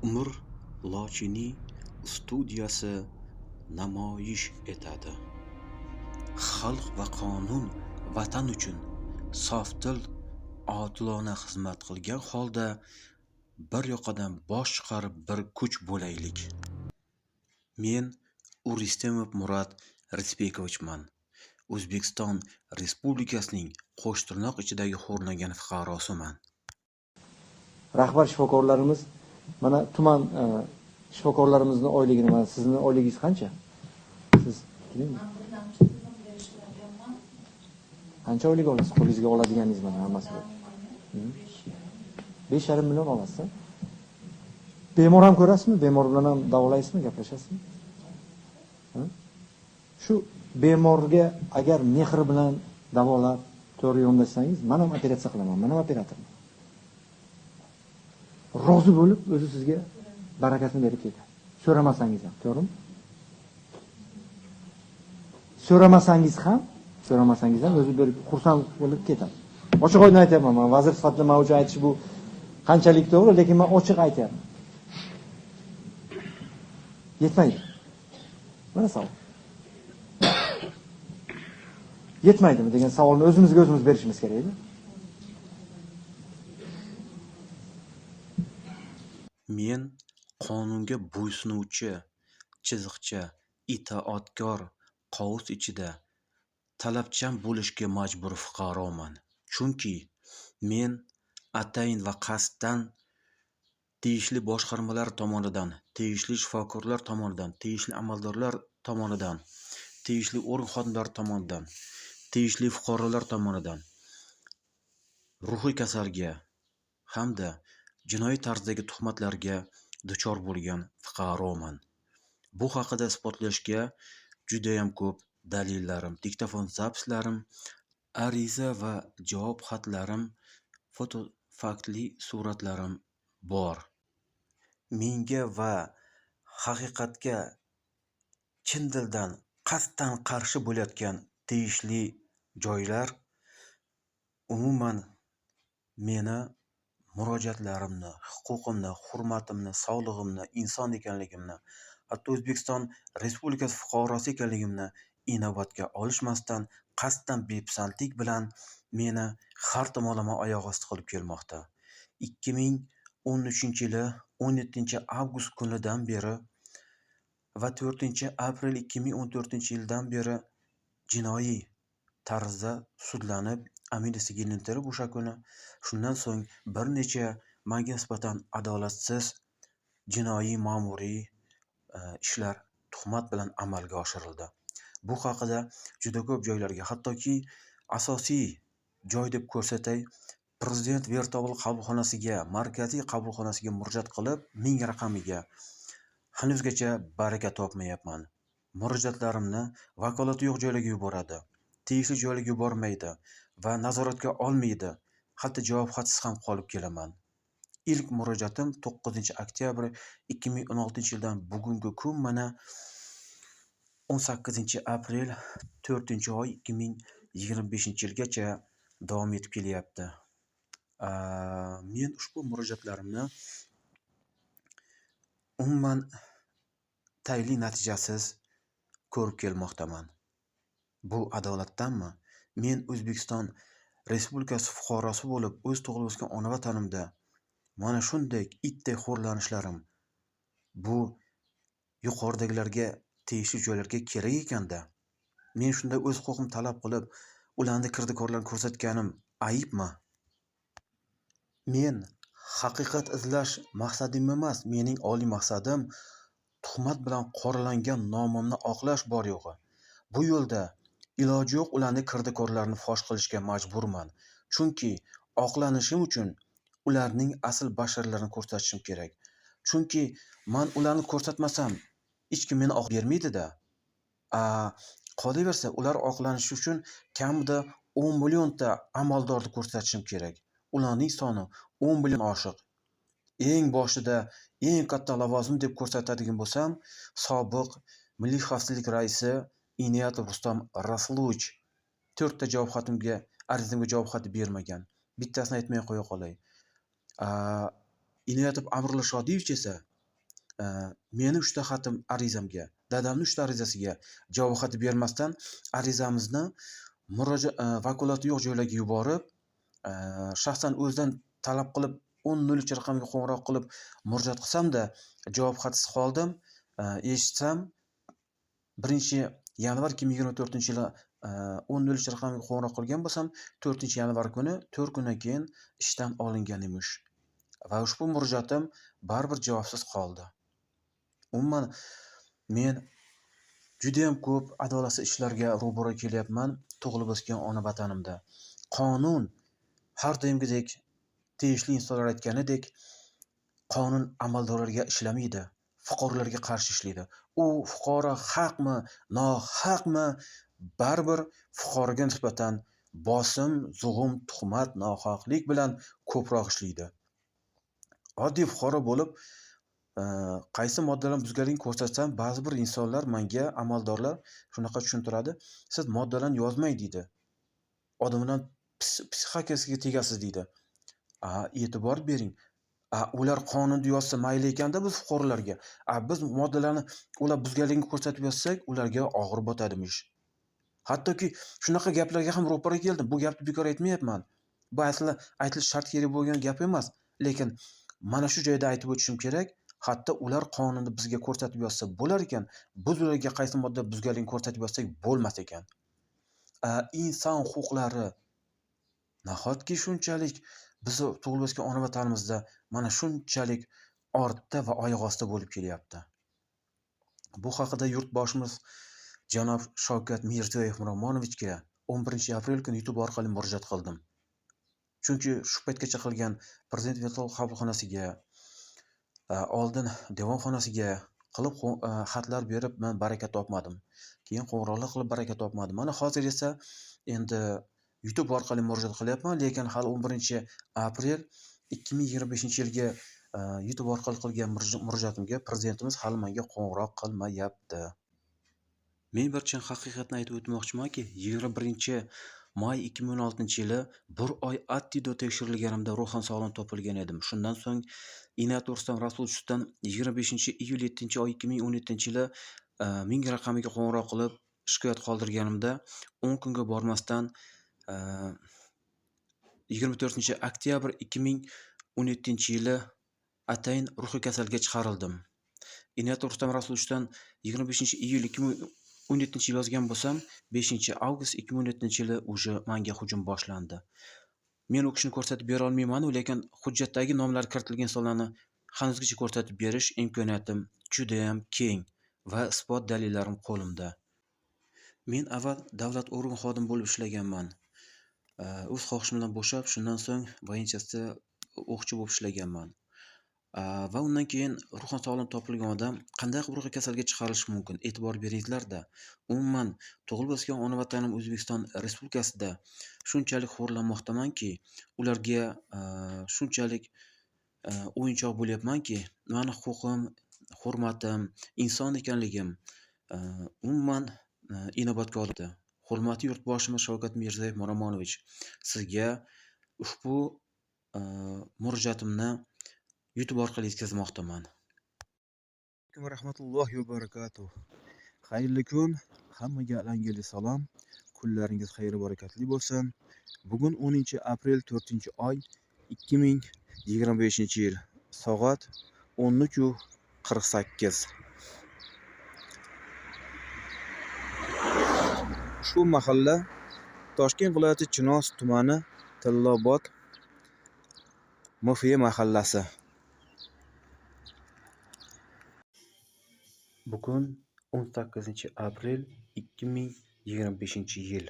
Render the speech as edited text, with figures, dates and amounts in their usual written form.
Umr Lochini studiyasi namoyish etadi. Xalq va qonun vatan uchun sofdil, odilona xizmat qilgan holda bir yoqadan bosh chiqarib bir kuch bo'laylik. Men Uristemov Murat Rizbekovichman. O'zbekiston Respublikasining Qo'shtirnoq ichidagi xo'rlangan fuqarosiman. Rahbar shifokorlarimiz mana tuman shifokorlarimizning oyligini, mana sizni oyligingiz qancha? Siz qancha oylik olasiz? Qo'lingizga oladiganingiz mana hammasi bor. 5,5 million olasiz. Bemor ham ko'rasizmi? Bemor bilan ham davolaysizmi, gaplashasizmi? Shu bemorga agar mehr bilan davolab, to'g'ri yondashsangiz, men ham operatsiya qilaman, men ham operatorman. Rozi bo'lib, o'zi sizga barakasini berib ketadi. So'ramasangiz ham, to'g'rimi? So'ramasangiz ham o'zi berib xursand bo'lib ketadi. Ochiq oydin aytaman, men vazir sifatida men uchun aytish bu qanchalik to'g'ri, lekin men ochiq aytaman. Yetmaydi. Mana savol. Yetmaydimi degan savolni o'zimizga o'zimiz berishimiz kerak edi. Men qonunga bo'ysunuvchi, chiziqcha, itoatkor, qovus ichida talabchan bo'lishga majbur fuqaroman. Chunki men atayin va qasddan tegishli boshqarmalar tomonidan, tegishli shifokorlar tomonidan, tegishli amaldorlar tomonidan, tegishli organ xodimlari tomonidan, tegishli fuqarolar tomonidan ruhiy kasalga hamda jinoiy tarzdagi tuhmatlarga duchor bo'lgan fuqaroman. Bu haqida isbotlashga judayam ko'p dalillarim, diktafon zapislarim, ariza va javob xatlarim, fotofaktli suratlarim bor. Menga va haqiqatga chin dildan qasddan qarshi bo'layotgan tegishli joylar umuman meni murojaatlarimni, huquqimni, hurmatimni, sog'lig'imni, inson ekanligimni, hatto O'zbekiston Respublikasi fuqarosi ekanligimni inobatga olishmasdan qasddan bepisandlik bilan meni har tomonlama oyoq osti qilib kelmoqda. 2013-yili 17-avgust kunidan beri va 4-aprel 2014-yildan beri jinoiy tarzda sudlanib, amnistiya gelintirib o'sha kuni, shundan so'ng bir necha menga nisbatan adolatsiz jinoiy ma'muriy ishlar tuhmat bilan amalga oshirildi. Bu haqida juda ko'p joylarga, hattoki asosiy joy deb ko'rsatay, Prezident Vertobur qabulxonasiga, markaziy qabulxonasiga murojaat qilib, 1000 raqamiga hanuzgacha baraka topmayapman. Murojaatlarimni vakolati yo'q joylarga yuboradi, tegishli joylarga yubormaydi va nazoratga olmaydi. Hatto javob xatsiz ham qolib kelaman. Ilk murojaatim 9-oktyabr 2016-yildan bugungi kun mana 18-aprel 4-oy 2025-yilgacha davom etib kelyapti. Men ushbu murojaatlarimni umuman tayinli natijasiz ko'rib kelmoqdaman. Bu adolatdanmi? Men O'zbekiston Respublikasi fuqarosi bo'lib, o'z tug'ilib o'sgan ona vatanimda mana shunday itday xo'rlanishlarim bu yuqoridagilarga tegishli joylarga kerak ekanda, men shunday o'z huquqimni talab qilib, ularni kirdikorlarni ko'rsatganim ayibmi? Men haqiqat izlash maqsadim emas, mening oliy maqsadim tuhmat bilan qoralangan nomimni oqlash bor yo'g'i. Bu yo'lda iloji yo'q ularni kirdikorlarini fosh qilishga majburman. Chunki oqlanishim uchun ularning asl basharalarini ko'rsatishim kerak. Chunki men ularni ko'rsatmasam, hech kim meni oqlab bermaydi-da. Qolaversa, ular oqlanishi uchun kamida 10 millionta amaldorni ko'rsatishim kerak. Ularning soni 10 million oshiq. Eng boshida eng katta lavozim deb ko'rsatadigan bo'lsam, sobiq Milliy xavfsizlik raisi Inoyatov Rustam Rasulovich 4 ta javob xatimga, arizamga javob xati bermagan. Bittasini aytmay qo'ya qolay. Inoyatov Amrulla Shodiyevich esa meni 3 ta xatim arizamga, dadamni 3 ta arizasiga javob xati bermasdan arizamizni vakolati yo'q joylarga yuborib, shaxsan o'zidan talab qilib 1003 raqamga qo'ng'iroq qilib murojaat qilsam-da, javob xatisiz qoldim. Eshitsam 1-yanvar 2024-yili 1003 raqamiga qo'ng'iroq qilgan bo'lsam, 4-yanvar kuni 4 kundan keyin ishdan olingan emish. Va ushbu murojaatim baribir javobsiz qoldi. Umuman men juda ham ko'p adolatsiz ishlarga ro'baro kelyapman tug'ilib o'sgan ona vatanimda. Qonun har doimgidek tegishli insonlar aytganidek qonun amaldorlarga ishlamaydi, fuqarolarga qarshi ishlaydi. U fuqaro haqmi, nohaqmi, baribir fuqaroga nisbatan bosim, zug'um, tuhmat, nohaqlik bilan ko'proq ishlaydi. Oddiy fuqaro bo'lib, qaysi moddalarni buzganligini ko'rsatsam, ba'zi bir insonlar menga, amaldorlar shunaqa tushuntiradi: siz moddalarni yozmang deydi. Odamlar psixikasiga tegasiz deydi. E'tibor bering. Ular qonunda yozsa mayli ekanda biz fuqarolarga. Biz moddalarni ular buzganligini ko'rsatib yozsak, ularga og'ir botadimish. Hattoki shunaqa gaplarga ham ro'para keldim. Bu gapni bekor aytmayapman. Bu asli aytilish shart kerak bo'lgan gap emas, lekin mana shu joyda aytib o'tishim kerak. Hatto ular qonunda bizga ko'rsatib yozsa bo'lar ekan, biz ularga qaysi modda buzganligini ko'rsatib yozsak bo'lmas ekan. Inson huquqlari nahotki shunchalik bizni tug'ilib o'sgan ona vatanimizda mana shunchalik ortda va oyoq ostida bo'lib kelyapti. Bu haqida yurtboshimiz janob Shavkat Mirziyoyev Miromonovichga 11-aprel kuni YouTube orqali murojaat qildim. Chunki shu paytgacha qilgan prezident vertolyot qabulxonasiga, oldin devonxonasiga qilib xatlar berib men baraka topmadim. Keyin qo'ng'iroqlar qilib baraka topmadim. Mana hozir esa endi YouTube orqali murojaat qilyapman, lekin hali 11-aprel 2025-yilga YouTube orqali qilgan murojaatimga prezidentimiz hali menga qo'ng'iroq qilmayapti. Men bir chin haqiqatni aytib o'tmoqchimanki, 21-may 2016-yili bir oy attido tekshirilganimda ruhan sog'lom topilgan edim. Shundan so'ng Inat Rustam Rasulovdan 25-iyul 7-oy 2017-yili 1000 raqamiga qo'ng'iroq qilib shikoyat qoldirganimda 10 kunga bormasdan 24-oktyabr 2017-yili atayin ruhiy kasalga chiqarildim. Inat Rustam Rasulovdan 25-iyul 2017-yil yozgan bo'lsam, 5-avgust 2017-yili уже menga hujum boshlandi. Men u kishini ko'rsatib bera olmayman, lekin hujjatdagi nomlari kiritilgan insonlarni hanuzgacha ko'rsatib berish imkoniyatim juda ham keng va isbot dalillarim qo'limda. Men avval davlat organ xodimi bo'lib ishlaganman. O'z xohishim bilan bo'shab, shundan so'ng voyinchasida o'qchi bo'lib ishlaganman. Va undan keyin ruhan sog'lom topilgan odam qanday qilib ruhiy kasalga chiqarilishi mumkin? E'tibor beringlar-da. Umuman tug'ilib o'sgan ona vatanim O'zbekiston Respublikasida shunchalik xo'rlanmoqdamanki, ularga shunchalik o'yinchoq bo'lyapmanki, meni huquqim, hurmatim, inson ekanligim umuman inobatga olindi. Hurmatli yurtboshimiz Shavkat Mirziyoyev Miromonovich, sizga ushbu murojaatimni YouTube orqali yetkazmoqdaman. Assalomu rahmatullohi va barakatuh. Xayrli kun, hammaga alangili salom. Kunlaringiz xayr barakatli bo'lsin. Bugun 10-aprel 4-oy 2025-yil. Soat 10:48. Ushbu mahalla Toshkent viloyati Chinoz tumani Tillobod Mufiya mahallasi. Bugun 18-aprel 2025-yil.